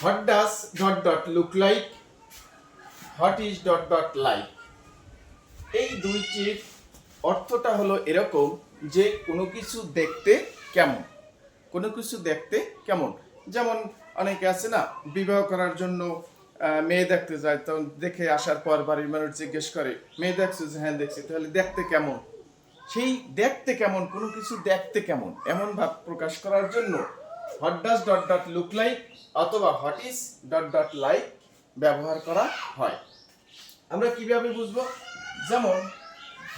What does dot dot look like, what is dot dot like, এই দুইটির অর্থটা হলো এরকম যে কোনো কিছু দেখতে কেমন, কোনো কিছু দেখতে কেমন। যেমন অনেকে আছে না, বিবাহ করার জন্য মেয়ে দেখতে যায়, তখন দেখে আসার পর বাড়ির মানুষ জিজ্ঞেস করে মেয়ে দেখছো? যে হ্যাঁ দেখছি। তাহলে দেখতে কেমন, সেই দেখতে কেমন, কোনো কিছু দেখতে কেমন এমন ভাব প্রকাশ করার জন্য what does dot dot look like অথবা what is dot dot like ব্যবহার করা হয়। আমরা কিভাবে বুঝবো? যেমন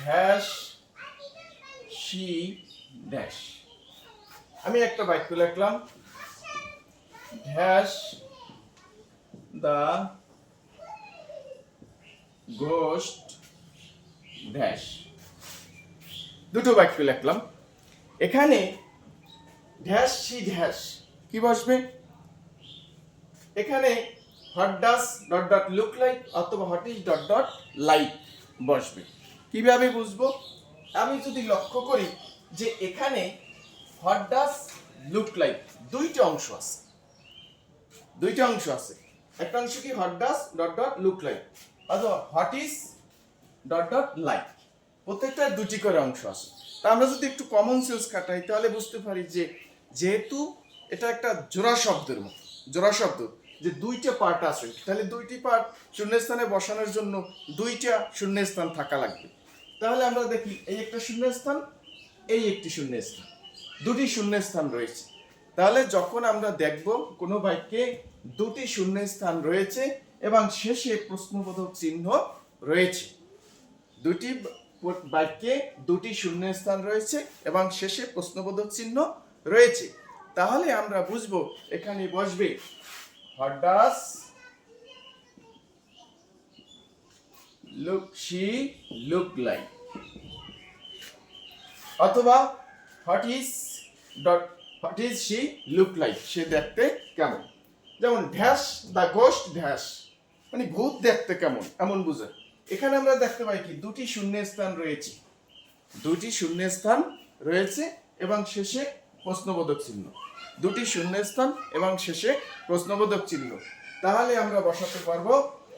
ড্যাশ শি ড্যাশ, আমি একটা বাক্য লিখলাম, ড্যাশ দ্য গোস্ট ড্যাশ, দুটো বাক্য লিখলাম। এখানে ড্যাশ শি ড্যাশ কি বসবে? এখানে what does dot dot look like অথবা what is dot dot like বসবে। কিভাবে বুঝবো? আমি যদি লক্ষ্য করি যে এখানে হোয়াট ডাজ লুক লাইক দুইটা অংশ আছে, দুইটা অংশ আছে। একটা অংশ কি what does dot dot look like অথবা what is dot dot like, প্রত্যেকটা দুটি করে অংশ আছে। তা আমরা যদি একটু কমন সেন্স খাটাই তাহলে বুঝতে পারি যে যেহেতু এটা একটা জোড়া শব্দের মতো, জোড়া শব্দ যে দুইটা পার্ট আছে, তাহলে দুইটি পার্ট শূন্যস্থানে বসানোর জন্য দুইটা শূন্যস্থান থাকা লাগবে। তাহলে আমরা দেখি এই একটা শূন্যস্থান, এই একটি শূন্যস্থান, দুটি শূন্যস্থান রয়েছে। তাহলে যখন আমরা দেখব কোনো বাক্যে দুটি শূন্যস্থান রয়েছে এবং শেষে প্রশ্নবোধক চিহ্ন রয়েছে, দুটি বাক্যে দুটি শূন্যস্থান রয়েছে এবং শেষে প্রশ্নবোধক চিহ্ন রয়েছে, তাহলে আমরা বুঝবো এখানে বসবে what does she look like অথবা what is she look like, সে দেখতে কেমন। যেমন ড্যাশ দ্য গোস্ট ড্যাশ, মানে ভূত দেখতে কেমন এমন বোঝায়। এখানে আমরা দেখতে পাই কি দুটি শূন্যস্থান রয়েছে, দুটি শূন্যস্থান রয়েছে এবং শেষে প্রশ্নবোধক চিহ্ন, দুটি শূন্যস্থান এবং শেষে প্রশ্নবোধক চিহ্ন। তাহলে আমরা বসাতে পারবো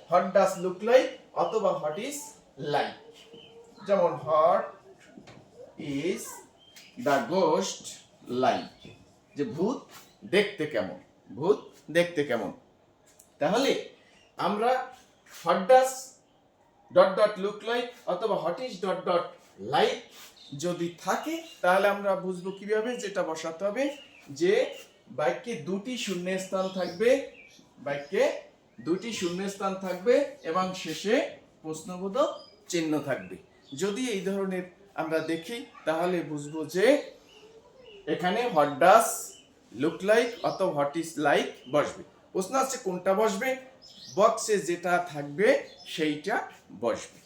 হোয়াট ডাজ লুক লাইক অথবা হোয়াট ইজ লাইক। যেমন what is the ghost like, যে ভূত দেখতে কেমন, ভূত দেখতে কেমন। তাহলে আমরা what does dot dot look like অথবা what is dot dot like যদি থাকে তাহলে আমরা বুঝবো কিভাবে, যেটা বসাতে হবে যে বাক্যে দুটি শূন্যস্থান থাকবে, বাক্যে দুটি শূন্যস্থান থাকবে এবং শেষে প্রশ্নবোধক চিহ্ন থাকবে। যদি এই ধরনের আমরা দেখি তাহলে বুঝবো যে এখানে হোয়াট ডাজ লুক লাইক অথবা হোয়াট ইজ লাইক বসবে। প্রশ্ন আছে কোনটা বসবে? বক্সে যেটা থাকবে সেইটা বসবে।